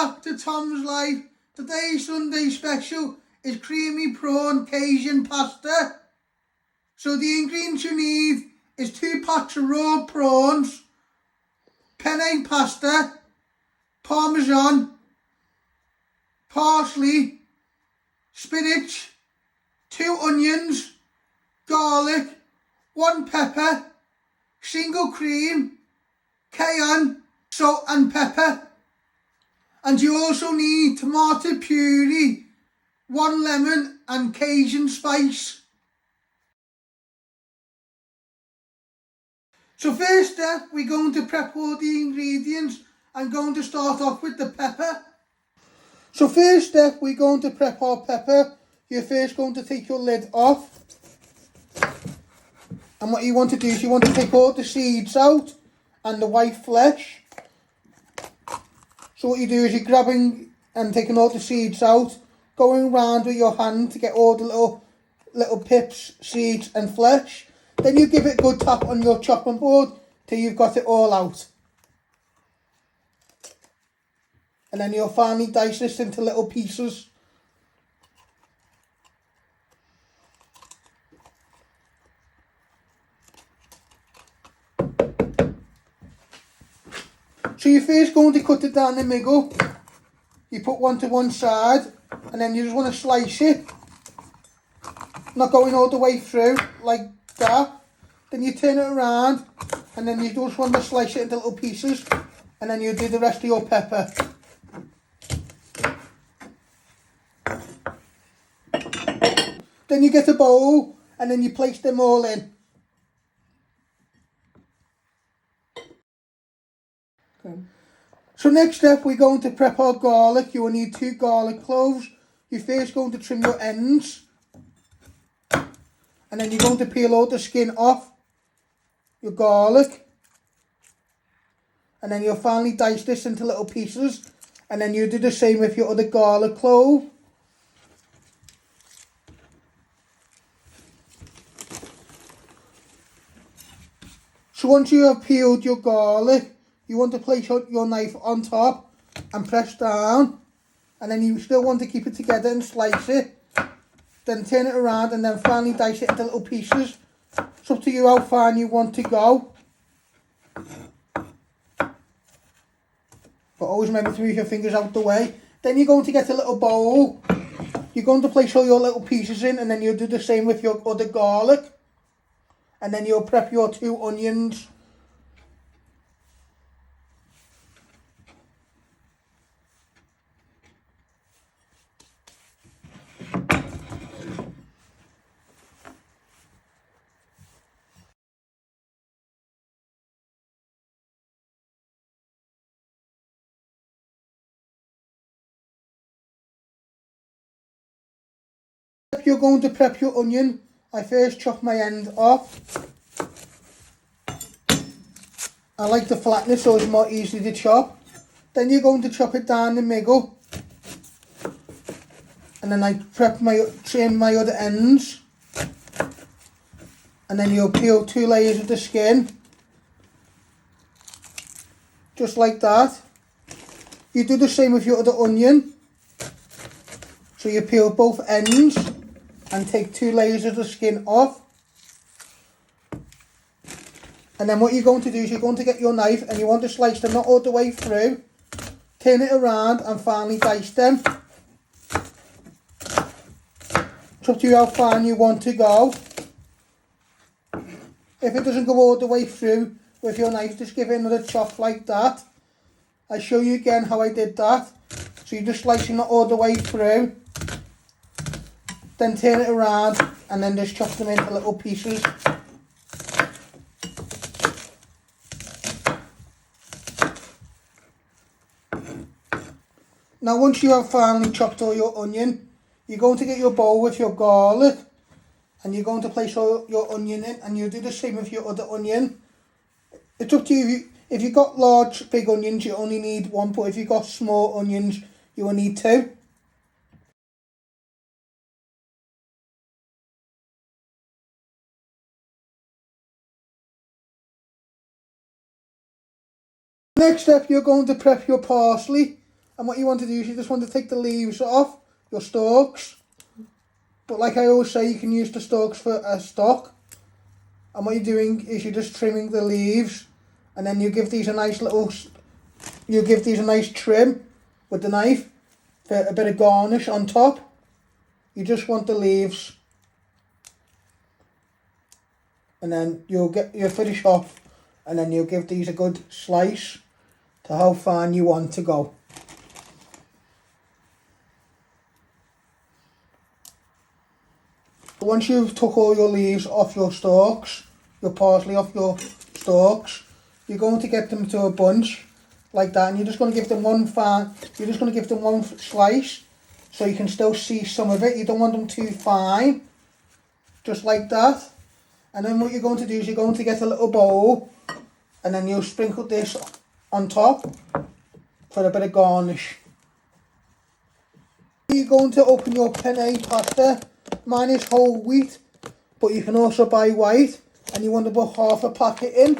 back to Tom's Life. Today's Sunday special is creamy prawn Cajun pasta. So the ingredients you need is 2 pots of raw prawns, penne pasta, Parmesan, parsley, spinach, 2 onions, garlic, 1 pepper, single cream, cayenne, salt and pepper. And you also need tomato puree, 1 lemon and Cajun spice. So first step, we're going to prep all the ingredients. I'm going to start off with the pepper. So first step, we're going to prep our pepper. You're first going to take your lid off. And what you want to do is you want to take all the seeds out and the white flesh. So what you do is you're grabbing and taking all the seeds out, going round with your hand to get all the little pips, seeds and flesh. Then you give it a good tap on your chopping board till you've got it all out. And then you'll finally dice this into little pieces. So you're first going to cut it down the middle. You put one to one side and then you just want to slice it. Not going all the way through like that. Then you turn it around and then you just want to slice it into little pieces. And then you do the rest of your pepper. Then you get a bowl and then you place them all in. Okay. So next step, we're going to prep our garlic. You will need 2 garlic cloves. You're first going to trim your ends. And then you're going to peel all the skin off your garlic. And then you'll finally dice this into little pieces. And then you do the same with your other garlic clove. So once you have peeled your garlic, you want to place your knife on top and press down. And then you still want to keep it together and slice it. Then turn it around and then finally dice it into little pieces. It's up to you how fine you want to go. But always remember to move your fingers out the way. Then you're going to get a little bowl. You're going to place all your little pieces in and then you'll do the same with your other garlic. And then you'll prep your 2 onions. If you're going to prep your onion, I first chop my end off. I like the flatness so it's more easy to chop. Then you're going to chop it down the middle. And then I trim my other ends. And then you'll peel 2 layers of the skin. Just like that. You do the same with your other onion. So you peel both ends and take 2 layers of the skin off. And then what you're going to do is you're going to get your knife and you want to slice them not all the way through. Turn it around and finally dice them. It's up to you how fine you want to go. If it doesn't go all the way through with your knife, just give it another chop like that. I'll show you again how I did that. So you're just slicing it all the way through. Then turn it around and then just chop them into little pieces. Now once you have finally chopped all your onion, you're going to get your bowl with your garlic and you're going to place all your onion in and you'll do the same with your other onion. It's up to you. If you've got large, big onions, you only need 1, but if you've got small onions, you will need 2. Next step, you're going to prep your parsley. And what you want to do is you just want to take the leaves off your stalks. But like I always say, you can use the stalks for a stock. And what you're doing is you're just trimming the leaves, and then you give these a nice trim with the knife for a bit of garnish on top. You just want the leaves, and then you'll finish off, and then you'll give these a good slice to how fine you want to go. Once you've took all your leaves off your stalks, your parsley off your stalks, you're going to get them to a bunch like that, and you're just going to give them one slice so you can still see some of it. You don't want them too fine, just like that. And then what you're going to do is you're going to get a little bowl, and then you'll sprinkle this on top for a bit of garnish. You're going to open your penne pasta. Mine is whole wheat, but you can also buy white, and you want to put half a packet in.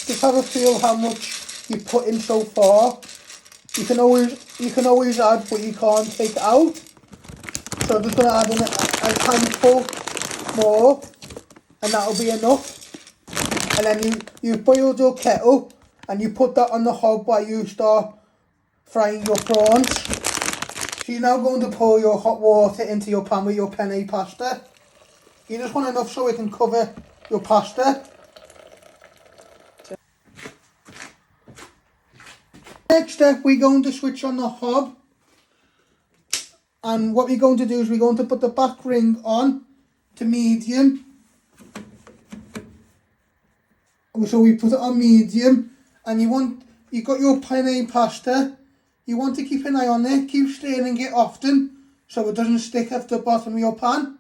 Just have a feel how much you put in so far. You can always add, but you can't take out. So I'm just going to add in a handful more, and that'll be enough. And then you've boiled your kettle, and you put that on the hob while you start frying your prawns. So you're now going to pour your hot water into your pan with your penne pasta. You just want enough so it can cover your pasta. Next step, we're going to switch on the hob. And what we're going to do is we're going to put the back ring on to medium. So we put it on medium, and you got your penne pasta. You want to keep an eye on it, keep stirring it often so it doesn't stick at the bottom of your pan.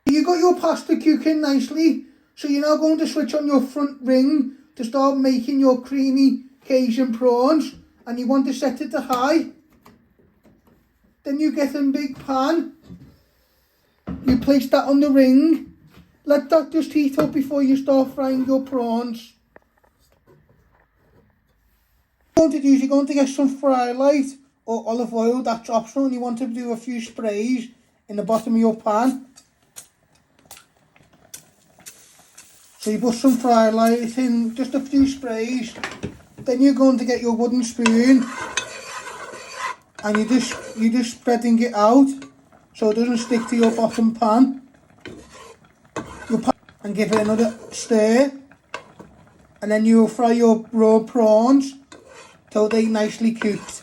You got your pasta cooking nicely, so you're now going to switch on your front ring to start making your creamy Cajun prawns, and you want to set it to high. Then you get a big pan, you place that on the ring. Let that just heat up before you start frying your prawns. What you're going to do is you're going to get some fry light or olive oil, that's optional, and you want to do a few sprays in the bottom of your pan. So you put some fry light in, just a few sprays. Then you're going to get your wooden spoon, and you're just spreading it out so it doesn't stick to your bottom pan. And give it another stir, and then you'll fry your raw prawns till they're nicely cooked.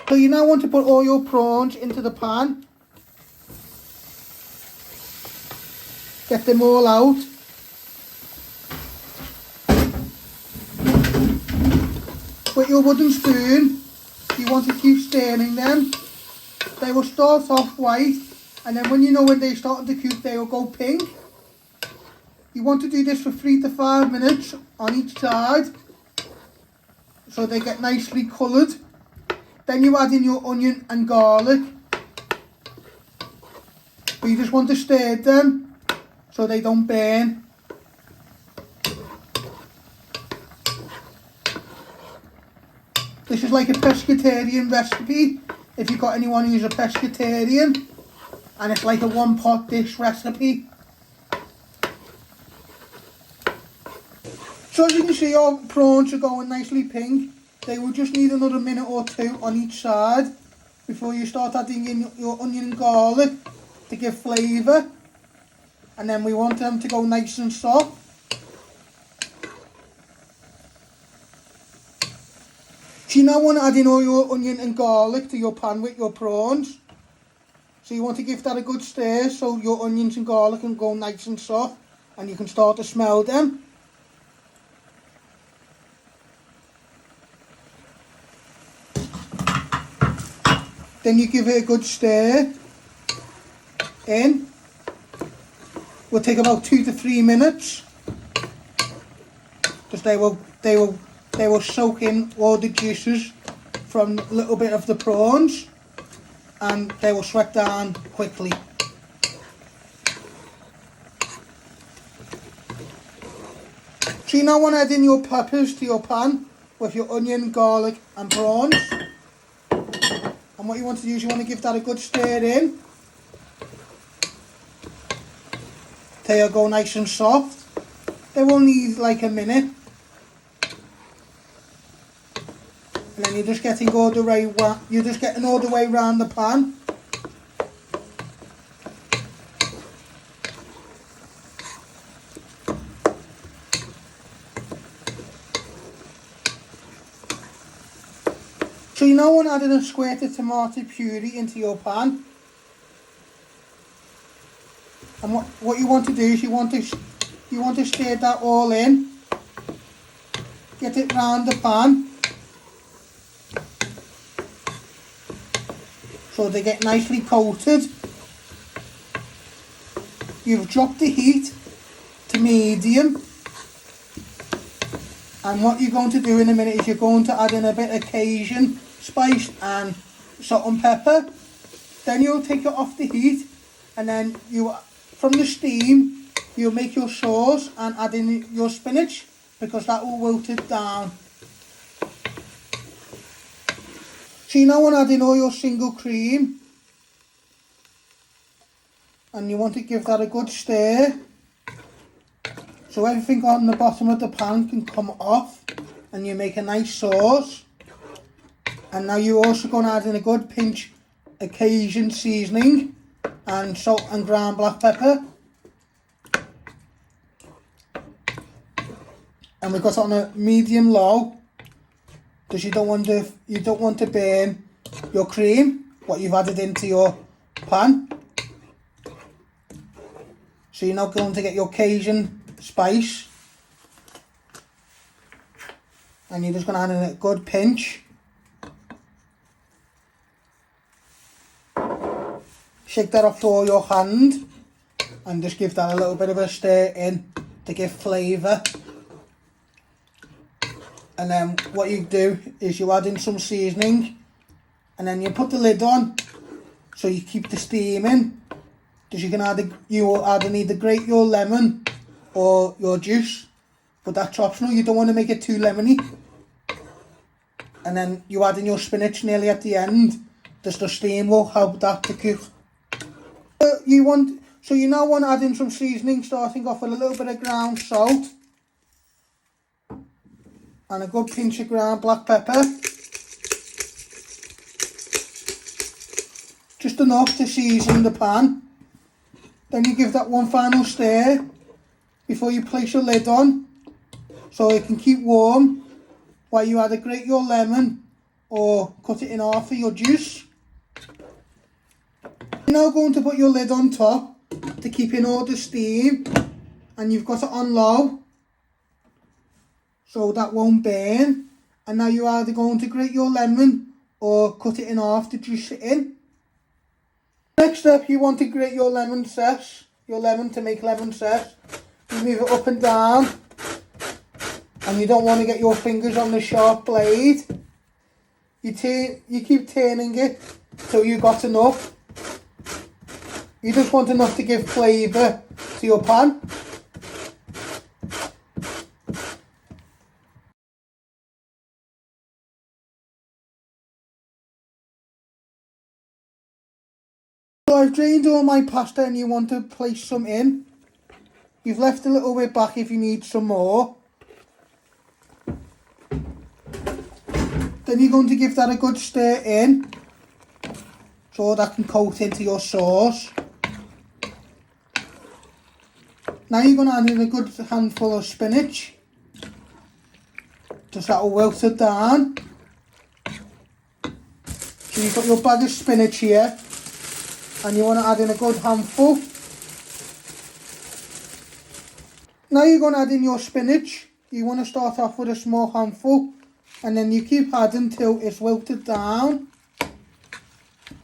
So you now want to put all your prawns into the pan. Get them all out. With your wooden spoon, you want to keep stirring them. They will start off white, and then when they're starting to cook, they will go pink. You want to do this for 3 to 5 minutes on each side so they get nicely coloured. Then you add in your onion and garlic. But you just want to stir them so they don't burn. This is like a pescatarian recipe if you've got anyone who's a pescatarian, and it's like a one pot dish recipe. So as you can see, our prawns are going nicely pink. They will just need another minute or two on each side before you start adding in your onion and garlic to give flavour. And then we want them to go nice and soft. So you now want to add in all your onion and garlic to your pan with your prawns. So you want to give that a good stir so your onions and garlic can go nice and soft and you can start to smell them. Then you give it a good stir in. Will take about 2 to 3 minutes, because they will soak in all the juices from a little bit of the prawns, and they will sweat down quickly. So you now want to add in your peppers to your pan with your onion, garlic and prawns. And what you want to do is you want to give that a good stir in. They'll go nice and soft. They will need like a minute. And then you're just getting all the way around the pan. So you now want to add in a squirt of tomato puree into your pan. And what you want to do is you want to stir that all in. Get it round the pan. So they get nicely coated. You've dropped the heat to medium. And what you're going to do in a minute is you're going to add in a bit of Cajun Spice and salt and pepper. Then you'll take it off the heat, and then from the steam you'll make your sauce and add in your spinach, because that will wilt it down. So you now want to add in all your single cream, and you want to give that a good stir so everything on the bottom of the pan can come off and you make a nice sauce. And now you're also going to add in a good pinch of Cajun seasoning and salt and ground black pepper. And we've got it on a medium low, because you don't want to burn your cream, what you've added into your pan. So you're now going to get your Cajun Spice, and you're just going to add in a good pinch. Shake that off to all your hand and just give that a little bit of a stir in to give flavour. And then what you do is you add in some seasoning, and then you put the lid on so you keep the steam in. Because you will either grate your lemon or your juice, but that's optional. You don't want to make it too lemony. And then you add in your spinach nearly at the end. Just the steam will help that to cook. So you now want to add in some seasoning, starting off with a little bit of ground salt and a good pinch of ground black pepper. Just enough to season the pan. Then you give that one final stir before you place your lid on, so it can keep warm while you either grate your lemon or cut it in half for your juice. You're now going to put your lid on top to keep in all the steam, and you've got it on low so that won't burn. And now you're either going to grate your lemon or cut it in half to juice it in. Next step, you want to grate your lemon to make lemon zest. You move it up and down, and you don't want to get your fingers on the sharp blade. You keep turning it till you got enough. You just want enough to give flavour to your pan. So I've drained all my pasta, and you want to place some in. You've left a little bit back if you need some more. Then you're going to give that a good stir in so that can coat into your sauce. Now you're going to add in a good handful of spinach. Just that will wilt it down. So you've got your bag of spinach here, and you want to add in a good handful. Now you're going to add in your spinach. You want to start off with a small handful, and then you keep adding till it's wilted down.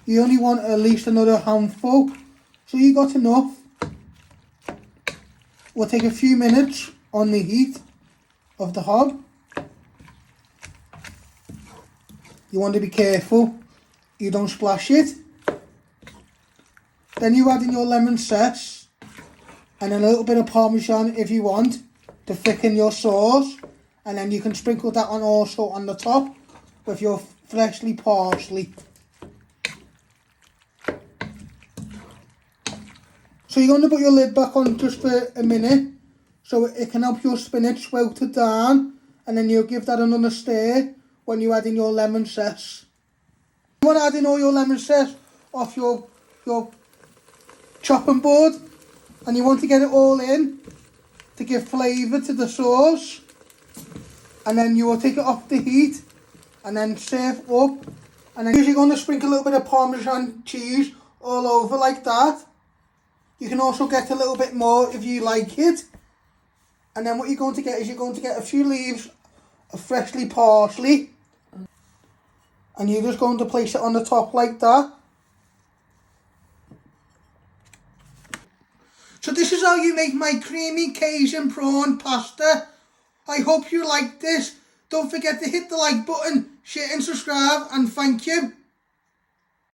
You only want at least another handful, so you got enough. We'll take a few minutes on the heat of the hob. You want to be careful you don't splash it. Then you add in your lemon zest and a little bit of Parmesan if you want to thicken your sauce. And then you can sprinkle that on also on the top with your freshly parsley. So you're going to put your lid back on just for a minute so it can help your spinach swelter down, and then you'll give that another stir when you add in your lemon zest. You want to add in all your lemon zest off your chopping board, and you want to get it all in to give flavour to the sauce, and then you will take it off the heat and then serve up, and then you're going to sprinkle a little bit of Parmesan cheese all over like that. You can also get a little bit more if you like it, and then what you're going to get is you're going to get a few leaves of freshly parsley, and you're just going to place it on the top like that. So this is how you make my creamy Cajun prawn pasta. I hope you liked this. Don't forget to hit the like button, share and subscribe, and thank you.